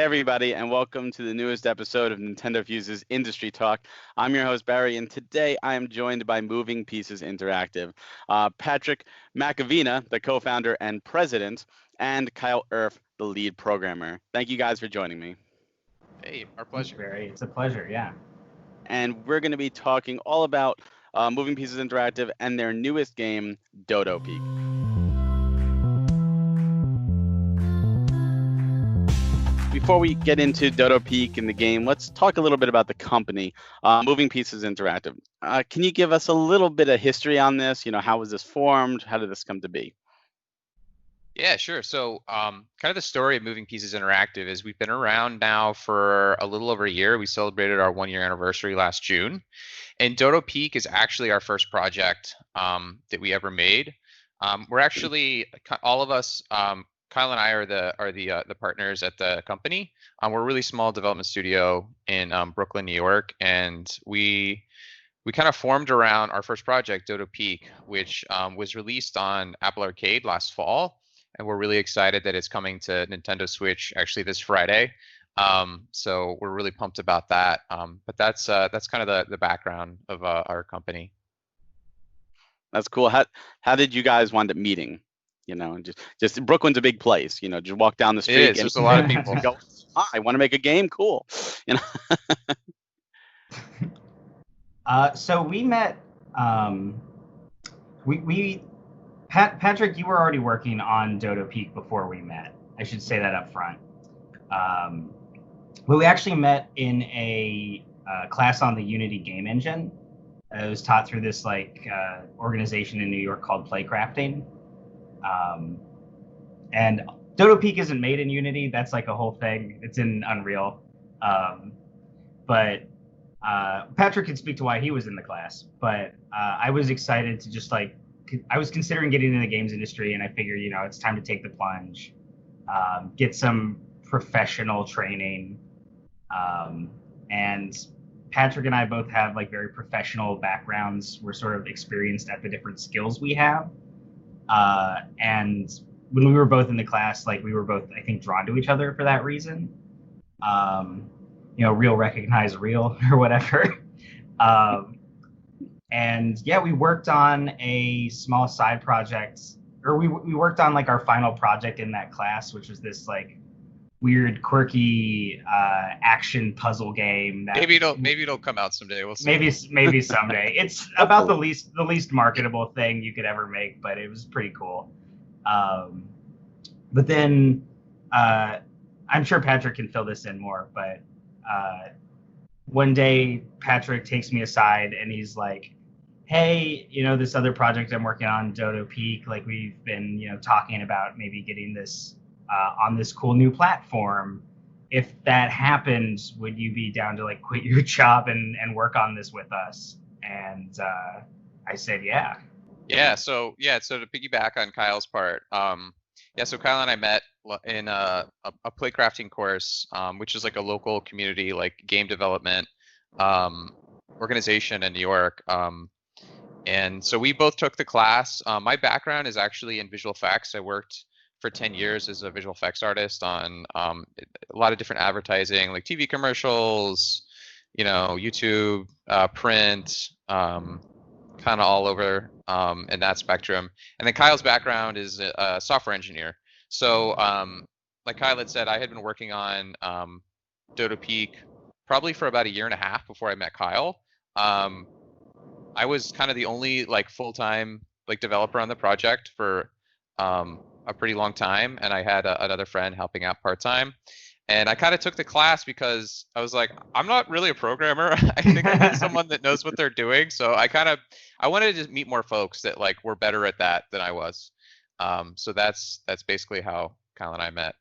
everybody, and welcome to the newest episode of NintendoFuse's Industry Talk. I'm your host, Barry, and today I am joined by Moving Pieces Interactive, Patrick McAvena, the co-founder and president, and Kyle Erf, the lead programmer. Thank you guys for joining me. Hey, our pleasure. Barry, it's a pleasure, yeah. And we're going to be talking all about Moving Pieces Interactive and their newest game, Dodo Peak. Before we get into Dodo Peak and the game, let's talk a little bit about the company, Moving Pieces Interactive. Can you give us a little bit of history on this? How was this formed? How did this come to be? Yeah, sure. So kind of the story of Moving Pieces Interactive is we've been around now for a little over a year. We celebrated our 1-year anniversary last June. And Dodo Peak is actually our first project that we ever made. We're actually, all of us, Kyle and I are the partners at the company. We're a really small development studio in Brooklyn, New York, and we kind of formed around our first project, Dodo Peak, which was released on Apple Arcade last fall, and we're really excited that it's coming to Nintendo Switch actually this Friday. So we're really pumped about that. But that's kind of the background of our company. That's cool. How did you guys wind up meeting? Just Brooklyn's a big place. Just walk down the street. It is. There's a lot of people. Go, I want to make a game. Cool. So we met. Patrick, you were already working on Dodo Peak before we met. I should say that up front. But we actually met in a class on the Unity game engine. It was taught through this organization in New York called Playcrafting. And Dodo Peak isn't made in Unity. That's like a whole thing. It's in Unreal. But Patrick can speak to why he was in the class. But I was excited to I was considering getting in the games industry, and I figured, it's time to take the plunge, get some professional training. And Patrick and I both have very professional backgrounds. We're sort of experienced at the different skills we have. And when we were both in the class, we were both, I think, drawn to each other for that reason. Real recognize real or whatever. And yeah, we worked on a small side project, or we worked on our final project in that class, which was this weird, quirky action puzzle game. That maybe it'll come out someday. We'll see. Maybe someday. It's about the least marketable thing you could ever make, but it was pretty cool. But then I'm sure Patrick can fill this in more, but one day Patrick takes me aside and he's like, hey, this other project I'm working on, Dodo Peak, we've been, talking about maybe getting this on this cool new platform. If that happens, would you be down to quit your job and work on this with us? And I said, yeah. Yeah. So to piggyback on Kyle's part, so Kyle and I met in a playcrafting course, which is a local community game development organization in New York. And so we both took the class. My background is actually in visual effects. I worked for 10 years as a visual effects artist on a lot of different advertising, like TV commercials, YouTube, print, kind of all over in that spectrum. And then Kyle's background is a software engineer. So like Kyle had said, I had been working on Dodo Peak probably for about 1.5 years before I met Kyle. I was kind of the only full-time developer on the project for a pretty long time, and I had another friend helping out part-time. And I kind of took the class because I was like, I'm not really a programmer. I think I need someone that knows what they're doing. So I wanted to just meet more folks that were better at that than I was. So that's basically how Kyle and I met.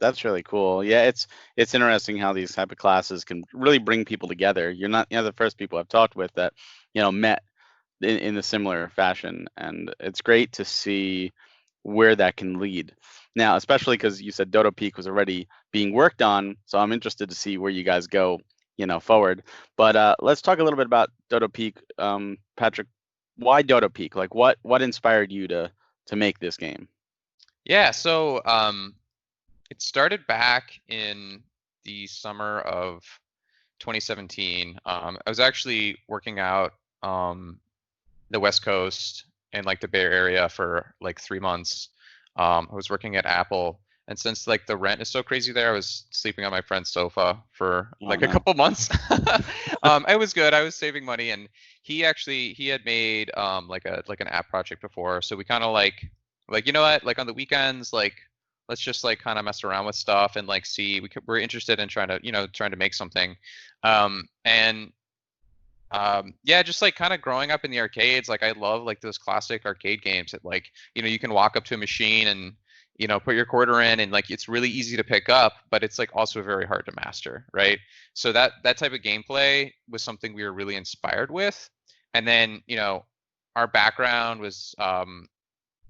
That's really cool. Yeah, it's interesting how these type of classes can really bring people together. You're not the first people I've talked with that met in a similar fashion, and it's great to see where that can lead. Now, especially because you said Dodo Peak was already being worked on, so I'm interested to see where you guys go, forward. But let's talk a little bit about Dodo Peak. Patrick, why Dodo Peak? What inspired you to make this game? Yeah, so It started back in the summer of 2017. I was actually working out the West Coast and like the Bay Area for like 3 months. I was working at Apple, and since like the rent is so crazy there, I was sleeping on my friend's sofa for Oh, like a no. couple months. It was good. I was saving money, and he had made like an app project before, so we kind of like you know what, like on the weekends, like let's just like kind of mess around with stuff and like see we're interested in trying to make something. And yeah, just like kind of growing up in the arcades, like I love like those classic arcade games that like, you can walk up to a machine and, put your quarter in and like it's really easy to pick up, but it's like also very hard to master, right? So that type of gameplay was something we were really inspired with. And then, our background was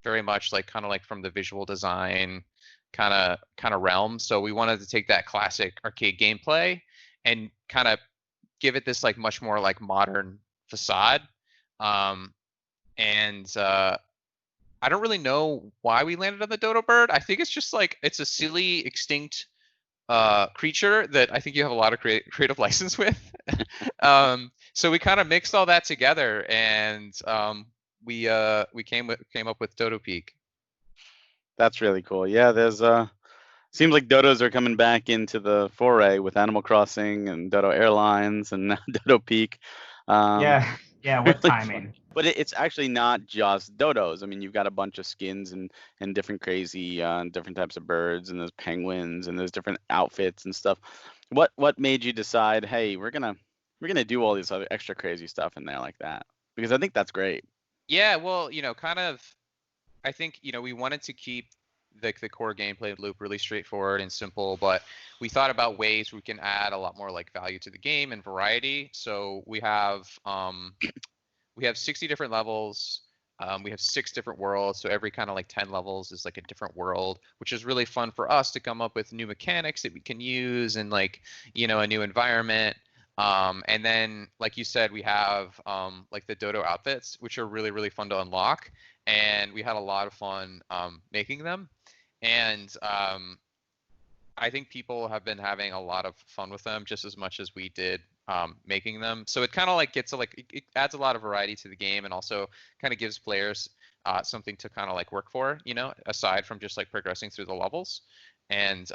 very much like kind of like from the visual design kind of realm. So we wanted to take that classic arcade gameplay and kind of give it this like much more like modern facade. And I don't really know why we landed on the dodo bird. I think it's just like it's a silly extinct creature that I think you have a lot of creative license with. So we kind of mixed all that together, and we came up with Dodo Peak. That's really cool. Yeah, there's seems like dodos are coming back into the foray with Animal Crossing and Dodo Airlines and now Dodo Peak. Yeah, what really timing? fun. But it's actually not just dodos. I mean, you've got a bunch of skins and different crazy different types of birds, and there's penguins and there's different outfits and stuff. What made you decide, hey, we're gonna do all this other extra crazy stuff in there like that? Because I think that's great. Yeah, well, kind of. I think we wanted to keep the core gameplay loop really straightforward and simple, but we thought about ways we can add a lot more like value to the game and variety. So we have 60 different levels. We have 6 different worlds, so every kind of like 10 levels is like a different world, which is really fun for us to come up with new mechanics that we can use and like a new environment. And then, like you said, we have like the dodo outfits, which are really, really fun to unlock. And we had a lot of fun making them. And I think people have been having a lot of fun with them just as much as we did making them. So it kind of like it adds a lot of variety to the game, and also kind of gives players something to kind of like work for, aside from just like progressing through the levels. And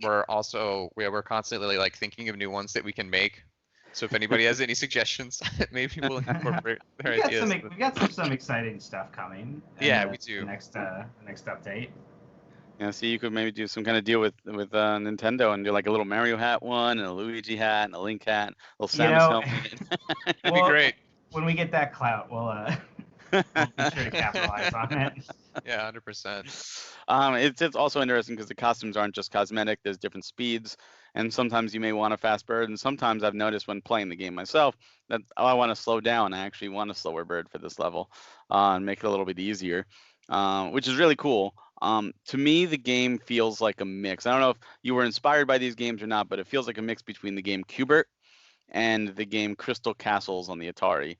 we're constantly like thinking of new ones that we can make. So if anybody has any suggestions, maybe we'll incorporate their ideas. We got some exciting stuff coming. Yeah, we do. The next update. Yeah, see, you could maybe do some kind of deal with Nintendo and do like a little Mario hat one and a Luigi hat and a Link hat, a little Samus helmet. That'd be great. When we get that clout, we'll be sure to capitalize on it. Yeah, 100%. It's also interesting because the costumes aren't just cosmetic. There's different speeds, and sometimes you may want a fast bird, and sometimes I've noticed when playing the game myself that I want to slow down. I actually want a slower bird for this level and make it a little bit easier, which is really cool. To me, the game feels like a mix. I don't know if you were inspired by these games or not, but it feels like a mix between the game Qbert and the game Crystal Castles on the Atari.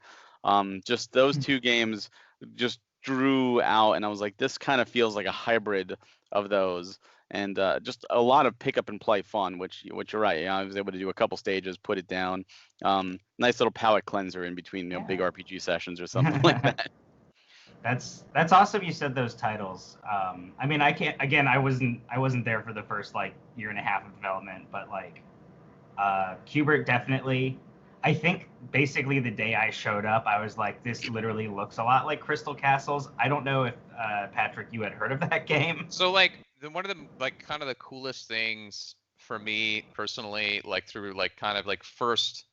Just those two games just drew out, and I was like, this kind of feels like a hybrid of those, and just a lot of pick up and play fun, which you're right. Yeah, I was able to do a couple stages, put it down. Nice little palate cleanser in between big RPG sessions or something like that. That's awesome. You said those titles. I mean, I can't. Again, I wasn't there for the first like year and a half of development, but like, Qbert definitely. I think basically the day I showed up, I was like, this literally looks a lot like Crystal Castles. I don't know if Patrick, you had heard of that game. So like one of the like kind of the coolest things for me personally, like through like kind of like first.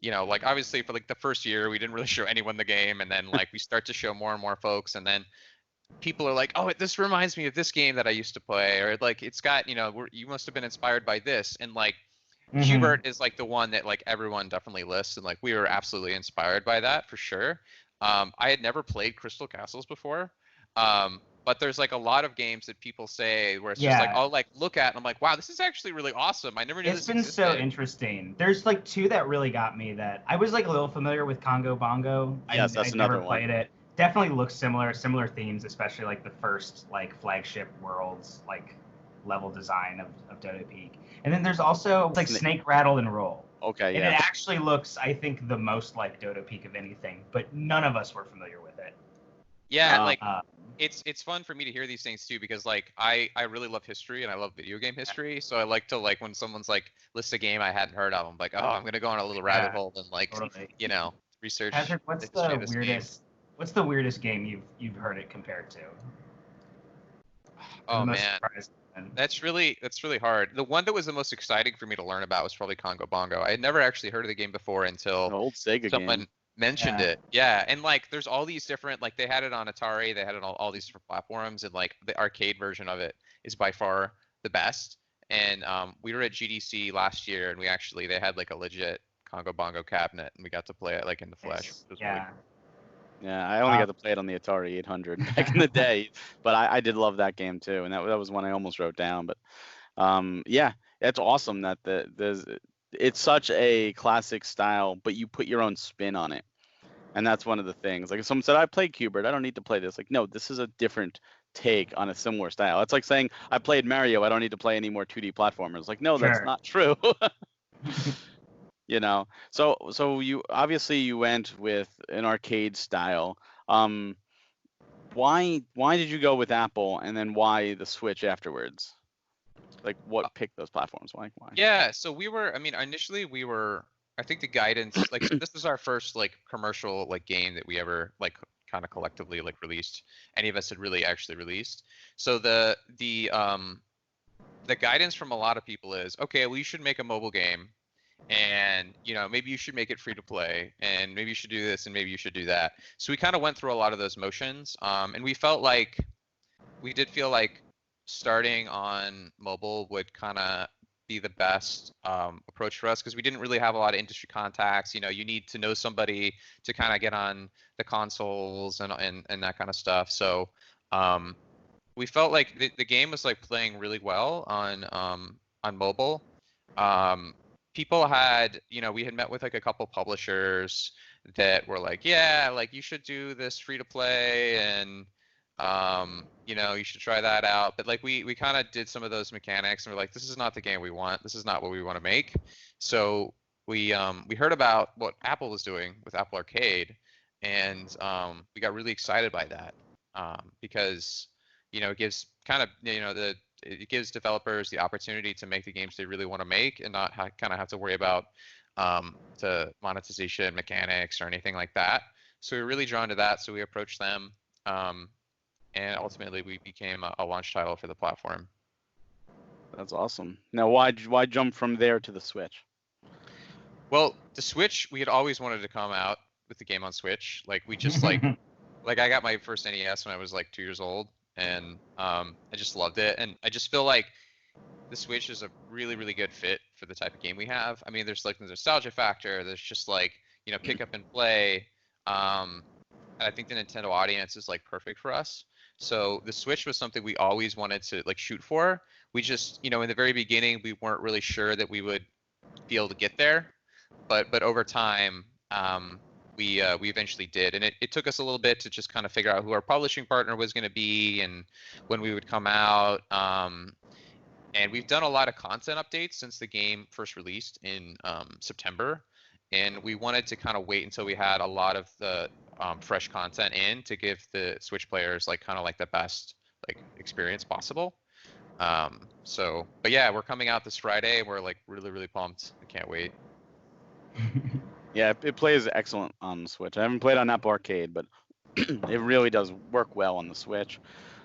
Like obviously for like the first year, we didn't really show anyone the game, and then like we start to show more and more folks, and then people are like, "Oh, this reminds me of this game that I used to play," or like it's got, you must have been inspired by this, and like Qbert is like the one that like everyone definitely lists, and like we were absolutely inspired by that for sure. I had never played Crystal Castles before. But there's like a lot of games that people say where it's just like, I'll like look at and I'm like, wow, this is actually really awesome. I never knew this existed. It's been so interesting. There's like 2 that really got me that I was like a little familiar with Congo Bongo. Yes, that's another one. I never played it. Definitely looks similar themes, especially like the first like flagship worlds, like level design of Dodo Peak. And then there's also like Snake Rattle and Roll. Okay, And yeah. it actually looks, I think, the most like Dodo Peak of anything, but none of us were familiar with it. Yeah, like Uh, it's fun for me to hear these things too, because like I really love history and I love video game history, so I like to, like, when someone's like lists a game I hadn't heard of, I'm like, oh, I'm gonna go on a little rabbit hole and like totally. you know, research Patrick, what's the history the of this weirdest? What's the weirdest game you've heard it compared to? game. Or the Oh most man, surprising? that's really hard. The one that was the most exciting for me to learn about was probably Congo Bongo. I had never actually heard of the game before until The old Sega someone game. mentioned Yeah. it. Yeah, and like there's all these different, like they had it on Atari, they had it on all these different platforms, and like the arcade version of it is by far the best. And we were at GDC last year, and they had like a legit Congo Bongo cabinet, and we got to play it like in the flesh. Nice. Which was Yeah. Yeah, I only got to play it on the Atari 800 back in the day, but I did love that game too, and that was one I almost wrote down. But yeah, it's awesome that it's such a classic style, but you put your own spin on it, and that's one of the things. Like if someone said, "I played Qbert, I don't need to play this." Like, no, this is a different take on a similar style. It's like saying, "I played Mario, I don't need to play any more 2D platformers." Like, no, that's Sure. not true. You know, so you obviously you went with an arcade style. Why did you go with Apple, and then why the Switch afterwards? Like, what picked those platforms? Why? Yeah, so I mean, initially I think the guidance, like, so this is our first like commercial like game that we ever like kind of collectively like released. Any of us had really actually released. So the guidance from a lot of people is, okay, well, you should make a mobile game, and you know, maybe you should make it free to play, and maybe you should do this, and maybe you should do that. So we kind of went through a lot of those motions, and we did feel like starting on mobile would kind of be the best approach for us, because we didn't really have a lot of industry contacts. You know, you need to know somebody to kind of get on the consoles and that kind of stuff. So we felt like the game was like playing really well on mobile. People had, you know, we had met with like a couple publishers that were like, yeah, like you should do this free to play, and you know, you should try that out. But like we kind of did some of those mechanics, and we're like, this is not the game we want. This is not what we want to make. So we heard about what Apple was doing with Apple Arcade, and we got really excited by that, because you know, it gives kind of, you know, it gives developers the opportunity to make the games they really want to make, and not kind of have to worry about the monetization mechanics or anything like that. So we were really drawn to that. So we approached them, and ultimately we became a launch title for the platform. That's awesome. Now, why jump from there to the Switch? Well, the Switch, we had always wanted to come out with the game on Switch. Like we just like I got my first NES when I was like 2 years old, and I just loved it. And I just feel like the Switch is a really, really good fit for the type of game we have. I mean, there's like the nostalgia factor. There's just like, you know, pick up and play. And I think the Nintendo audience is like perfect for us. So the Switch was something we always wanted to like shoot for. We just, you know, in the very beginning, we weren't really sure that we would be able to get there. But over time, we eventually did, and it took us a little bit to just kind of figure out who our publishing partner was going to be and when we would come out. And we've done a lot of content updates since the game first released in September, and we wanted to kind of wait until we had a lot of the fresh content in to give the Switch players like kind of like the best like experience possible. But yeah, we're coming out this Friday. We're like really, really pumped. I can't wait. Yeah, it plays excellent on the Switch. I haven't played on Apple Arcade, but it really does work well on the Switch.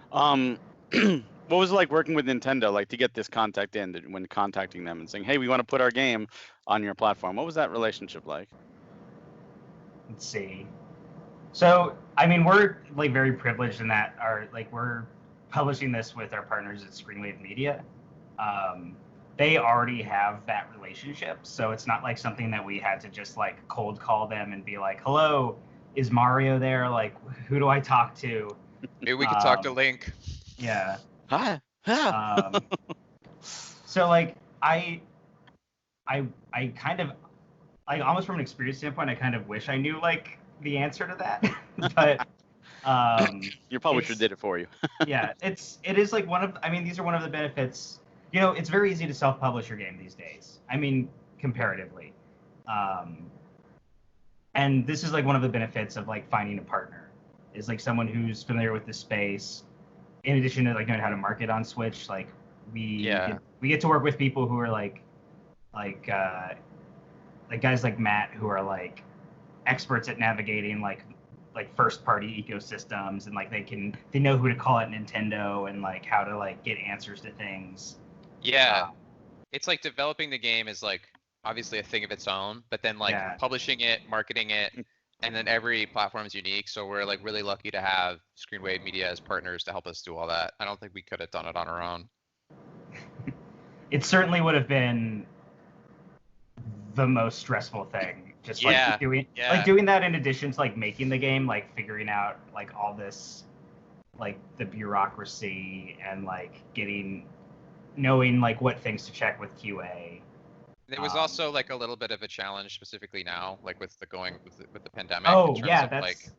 What was it like working with Nintendo, like to get this contact in when contacting them and saying, "Hey, we want to put our game on your platform"? What was that relationship like? Let's see. So, I mean, we're like very privileged in that we're publishing this with our partners at Screenwave Media. They already have that relationship, so it's not like something that we had to just like cold call them and be like, "Hello, is Mario there? Like, who do I talk to?" Maybe we could talk to Link. Yeah. Hi. So like I kind of like almost from an experience standpoint, I kind of wish I knew like the answer to that, but Your publisher did it for you. Yeah, it is like one of, I mean, these are one of the benefits. You know, it's very easy to self-publish your game these days. I mean, comparatively. And this is like one of the benefits of like finding a partner, is like someone who's familiar with the space. In addition to like knowing how to market on Switch, like we get to work with people who are like guys like Matt, who are like experts at navigating like first party ecosystems, and like they know who to call at Nintendo and like how to like get answers to things. Yeah. It's like developing the game is like obviously a thing of its own, but then like publishing it, marketing it, and then every platform is unique. So we're like really lucky to have Screenwave Media as partners to help us do all that. I don't think we could have done it on our own. It certainly would have been the most stressful thing. Just like doing that in addition to like making the game, like figuring out like all this, like the bureaucracy and like knowing like what things to check with QA. It was also like a little bit of a challenge specifically now, like with the pandemic. Oh, in terms yeah, of, that's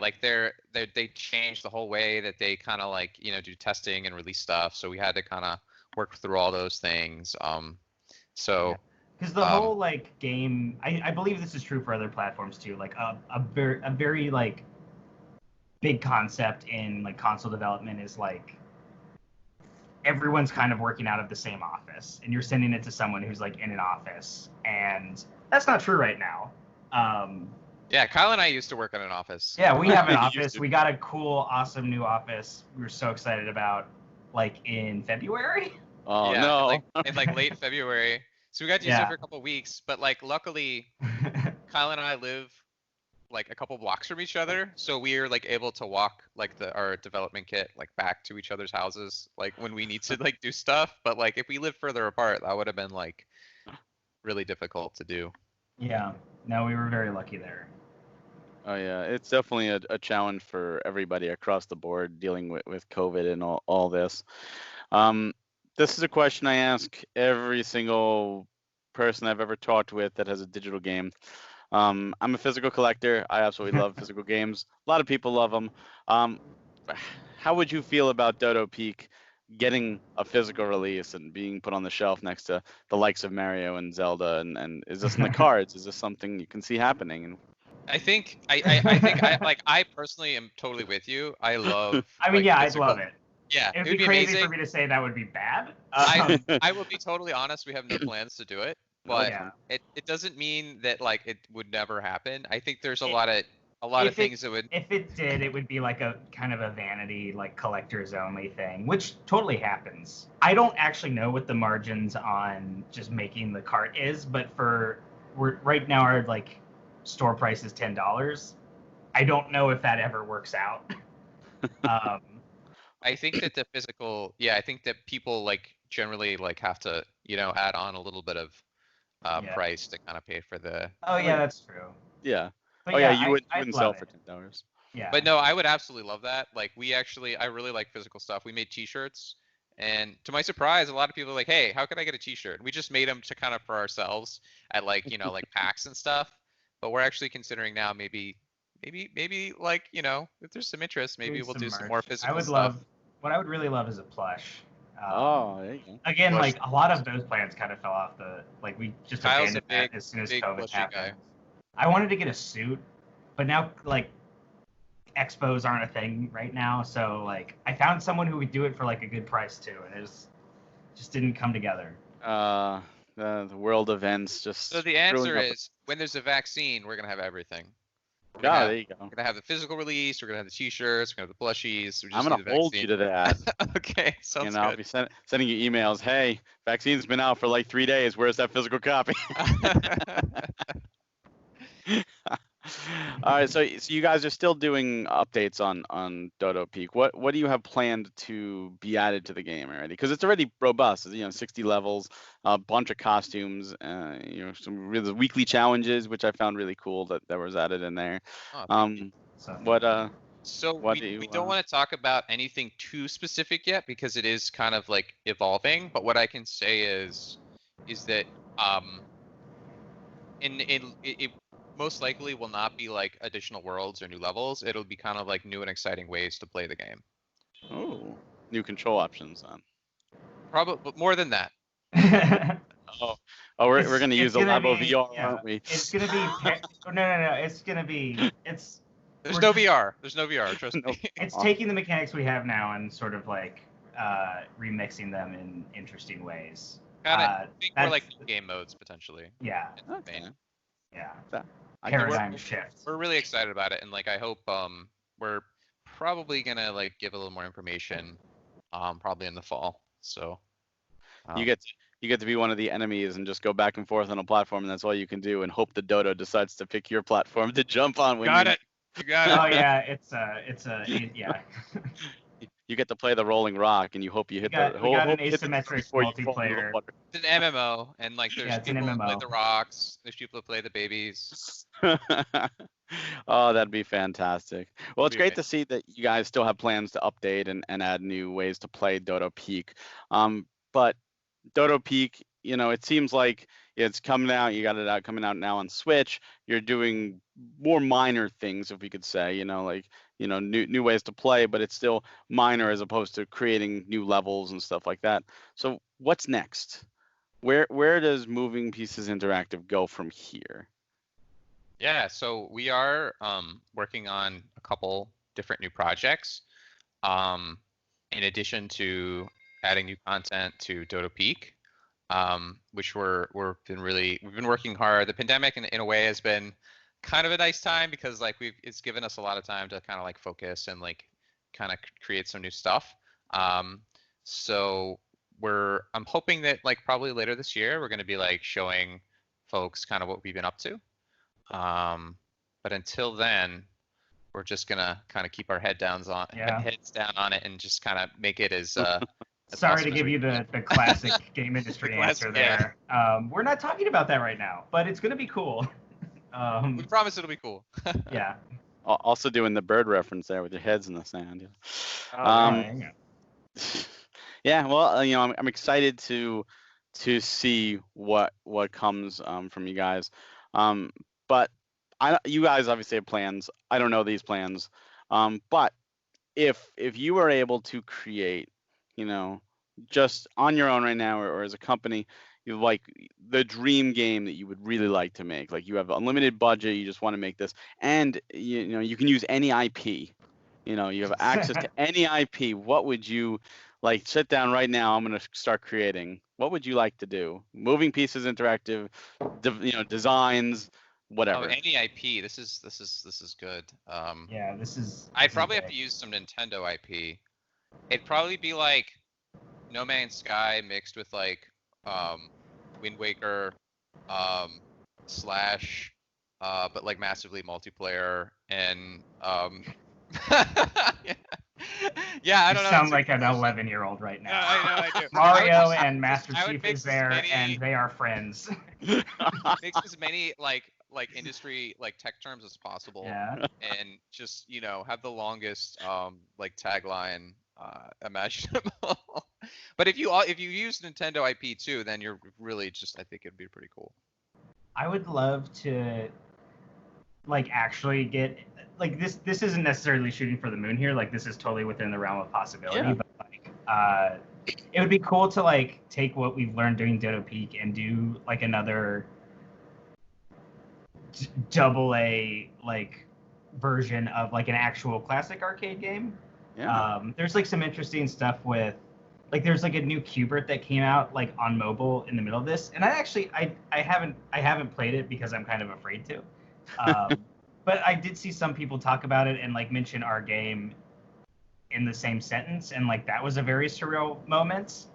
like they changed the whole way that they kind of like do testing and release stuff. So we had to kind of work through all those things. Because the whole like game, I believe this is true for other platforms too. Like a very like big concept in like console development is like everyone's kind of working out of the same office, and you're sending it to someone who's like in an office, and that's not true right now. Yeah, Kyle and I used to work in an office. Yeah, we have an office. We got a cool, awesome new office. We were so excited about, like in February. Oh yeah, no! in like late February. So we got to use it for a couple of weeks, but like luckily, Kyle and I live like a couple blocks from each other, so we are like able to walk like our development kit like back to each other's houses like when we need to like do stuff. But like if we lived further apart, that would have been like really difficult to do. Yeah, no, we were very lucky there. Oh yeah, it's definitely a challenge for everybody across the board dealing with COVID and all this. This is a question I ask every single person I've ever talked with that has a digital game. I'm a physical collector. I absolutely love physical games. A lot of people love them. How would you feel about Dodo Peak getting a physical release and being put on the shelf next to the likes of Mario and Zelda? And is this in the cards? Is this something you can see happening? And I think I personally am totally with you. I love. I mean, like, I'd love it. Yeah, it would be crazy for me to say that would be bad. I will be totally honest. We have no plans to do it, but it doesn't mean that like it would never happen. I think there's a lot of things that would. If it did, it would be like a kind of a vanity, like collectors only thing, which totally happens. I don't actually know what the margins on just making the cart is, but right now our like store price is $10. I don't know if that ever works out. I think that the physical, I think that people like generally like have to, add on a little bit of price to kind of pay for the. Oh yeah, that's true. Yeah. But you wouldn't sell for $10. Yeah. But no, I would absolutely love that. Like I really like physical stuff. We made T-shirts, and to my surprise, a lot of people are like, "Hey, how can I get a T-shirt?" We just made them to kind of for ourselves at like like PAX and stuff. But we're actually considering now maybe like if there's some interest, maybe we'll do some more physical stuff. What I would really love is a plush. There you go. Again, plush. Like a lot of those plans kind of fell off we just abandoned that as soon as COVID happened. Guy. I wanted to get a suit, but now like expos aren't a thing right now, so like I found someone who would do it for like a good price too, and it just didn't come together. The world events just. So the answer is when there's a vaccine, we're gonna have everything. There you go. We're gonna have the physical release. We're gonna have the T-shirts. We're gonna have the plushies. I'm gonna hold you to that. Okay, sounds good. I'll be sending you emails. Hey, vaccine's been out for like 3 days. Where's that physical copy? All right, so you guys are still doing updates on Dodo Peak. What do you have planned to be added to the game already? Because it's already robust. 60 levels, a bunch of costumes, some really weekly challenges, which I found really cool that was added in there. So we don't want to talk about anything too specific yet because it is kind of like evolving. But what I can say is that most likely will not be like additional worlds or new levels. It'll be kind of like new and exciting ways to play the game. Oh, new control options then. Probably, but more than that. Oh, we're gonna use the Labo VR, yeah, aren't we? It's gonna be no. It's gonna be There's no VR. There's no VR. Trust No. me. it's taking the mechanics we have now and sort of like remixing them in interesting ways. Kind of think more that's- like new game modes potentially. Yeah, Okay. yeah. I can- Paradigm shift. We're really excited about it, and like I hope we're probably gonna like give a little more information probably in the fall. So You get to be one of the enemies and just go back and forth on a platform, and that's all you can do, and hope the Dodo decides to pick your platform to jump on. When got you, it. You got it. Oh yeah, it's yeah. You get to play the rolling rock, and you hope you hit the. We got an hope you hit the asymmetric before you fall into the multiplayer. water. It's an MMO, and like there's Yeah, it's an people that play MMO. the rocks. There's people that play the babies. Oh, that'd be fantastic. Well, it's Be great amazing. to see that you guys still have plans to update and add new ways to play Dodo Peak. But Dodo Peak, it seems like it's coming out. You got it out coming out now on Switch. You're doing more minor things, if we could say, like new ways to play, but it's still minor as opposed to creating new levels and stuff like that. So what's next? Where does Moving Pieces Interactive go from here? Yeah, so we are working on a couple different new projects. In addition to adding new content to Dodo Peak, which we've been working hard. The pandemic in a way has been kind of a nice time because like it's given us a lot of time to kind of like focus and like kind of create some new stuff. So I'm hoping that like probably later this year we're going to be like showing folks kind of what we've been up to. But until then, we're just gonna kind of keep our heads down on it and just kind of make it as Sorry to give you the classic game industry answer there. We're not talking about that right now, but it's gonna be cool. We promise it'll be cool. Yeah. Also doing the bird reference there with your heads in the sand. Yeah, well, I'm excited to see what comes from you guys. But you guys obviously have plans. I don't know these plans. But if you were able to create, just on your own right now or as a company, like the dream game that you would really like to make, like you have unlimited budget, you just want to make this, and you can use any IP. You have access to any IP. What would you like? Sit down right now. I'm going to start creating. What would you like to do? Moving Pieces Interactive, designs, whatever. Oh, any IP. This is good. Yeah, this is. I'd probably have to use some Nintendo IP. It'd probably be like No Man's Sky mixed with like Wind Waker, slash, but like massively multiplayer and yeah, I don't know. You sound like an 11-year-old right now. Yeah, I know, I do. Mario and Master I would Chief mix is there, as many- and they are friends. Mix as many like industry like tech terms as possible. Yeah. And just have the longest like tagline imaginable. But if you use Nintendo IP too, then you're really I think it'd be pretty cool. I would love to like actually get like this isn't necessarily shooting for the moon here, like this is totally within the realm of possibility. Yeah. But like it would be cool to like take what we've learned doing Dodo Peak and do like another AA like version of like an actual classic arcade game. Yeah. There's like some interesting stuff with like there's like a new Qbert that came out like on mobile in the middle of this, and I haven't played it because I'm kind of afraid to. But I did see some people talk about it and like mention our game in the same sentence, and like that was a very surreal moment.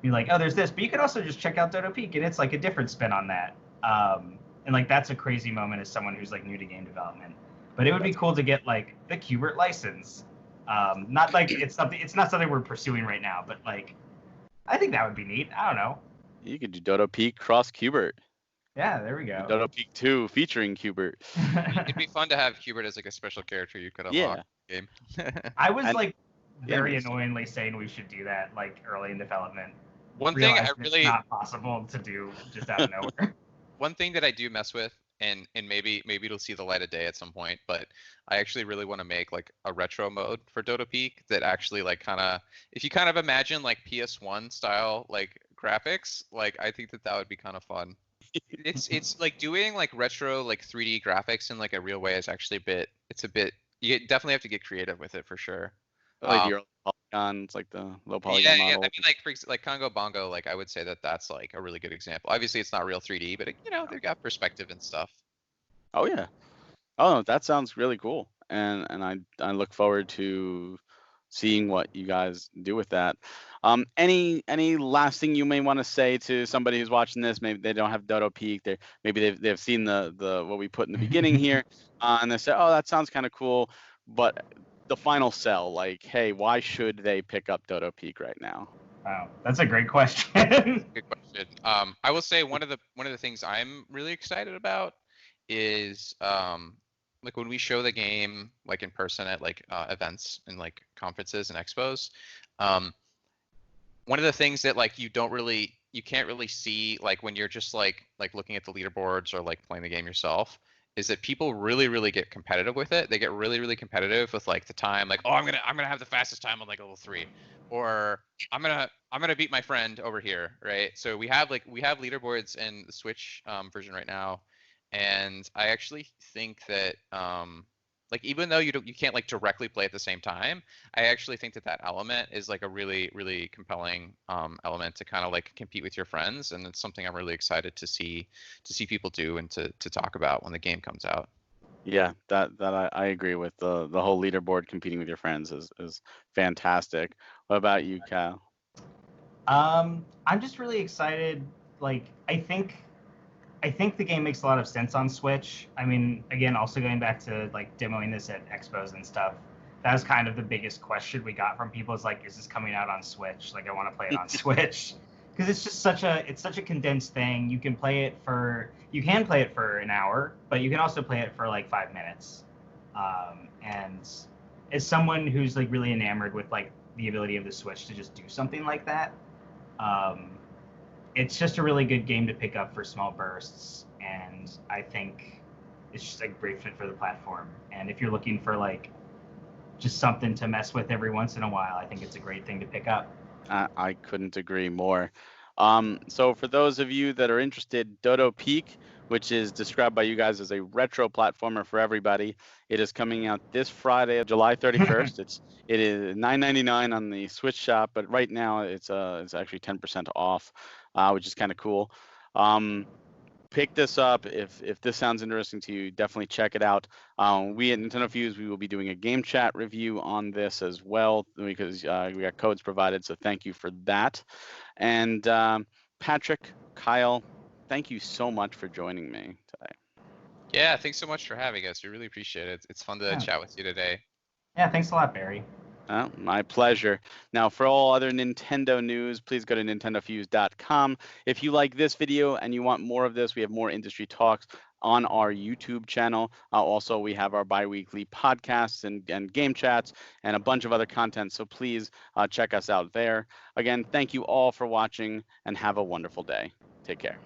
You're like, oh, there's this, but you can also just check out Dodo Peak, and it's like a different spin on that. And like that's a crazy moment as someone who's like new to game development. But it would be cool to get like the Qbert license. Not like it's not something we're pursuing right now, but like I think that would be neat. I don't know. You could do Dodo Peak cross Qbert. Yeah, there we go. Dodo Peak 2 featuring Qbert. It'd be fun to have Qbert as like a special character you could unlock in the game. I was like yeah, very makes sense. annoyingly saying we should do that like early in development. One thing I Realized really it's not possible to do just out of nowhere. One thing that I do mess with and maybe it'll see the light of day at some point. But I actually really want to make like a retro mode for Dodo Peak that actually like kind of, if you kind of imagine like PS1 style like graphics, like I think that would be kind of fun. It's like doing like retro like 3D graphics in like a real way is actually a bit you definitely have to get creative with it for sure. Like Um, the early polygons, like the low yeah, polygon yeah. I model. mean, like like Congo Bongo, like I would say that that's like a really good example. Obviously, it's not real 3D, but you know, they've got perspective and stuff. Oh yeah. Oh, that sounds really cool, and I look forward to seeing what you guys do with that. Any last thing you may want to say to somebody who's watching this? Maybe they don't have Dodo Peak. Maybe they've seen the what we put in the beginning here, and they say, oh, that sounds kind of cool, but the final sell, like, hey, why should they pick up Dodo Peak right now? Wow, that's a great question. Good question. I will say one of the things I'm really excited about is like when we show the game like in person at like events and like conferences and expos. One of the things that like you can't really see like when you're just like looking at the leaderboards or like playing the game yourself is that people really get competitive with it. They get really competitive with like the time, like, oh, I'm gonna have the fastest time on like level 3, or I'm gonna beat my friend over here, right? So we have leaderboards in the Switch version right now, and I actually think that like even though you can't like directly play at the same time, I actually think that element is like a really compelling element to kind of like compete with your friends, and it's something I'm really excited to see people do and to talk about when the game comes out. Yeah, that I agree with. The whole leaderboard competing with your friends is fantastic. What about you, Cal? I'm just really excited. Like, I think the game makes a lot of sense on Switch. I mean, again, also going back to like demoing this at expos and stuff, that was kind of the biggest question we got from people is like, is this coming out on Switch? Like, I want to play it on Switch because it's just such a condensed thing. You can play it for an hour, but you can also play it for like 5 minutes. And as someone who's like really enamored with like the ability of the Switch to just do something like that, um, it's just a really good game to pick up for small bursts, and I think it's just a great fit for the platform. And if you're looking for like just something to mess with every once in a while, I think it's a great thing to pick up. I couldn't agree more. So for those of you that are interested, Dodo Peak, which is described by you guys as a retro platformer for everybody, it is coming out this Friday, July 31st. It is $9.99 on the Switch shop, but right now it's actually 10% off, which is kind of cool. Pick this up if this sounds interesting to you. Definitely check it out. We at NintendoFuse, we will be doing a game chat review on this as well because we got codes provided. So thank you for that. And Patrick, Kyle, thank you so much for joining me today. Yeah, thanks so much for having us. We really appreciate it. It's fun to chat with you today. Yeah, thanks a lot, Barry. My pleasure. Now, for all other Nintendo news, please go to NintendoFuse.com. If you like this video and you want more of this, we have more industry talks on our YouTube channel. Also, we have our bi-weekly podcasts and game chats and a bunch of other content. So please check us out there. Again, thank you all for watching and have a wonderful day. Take care.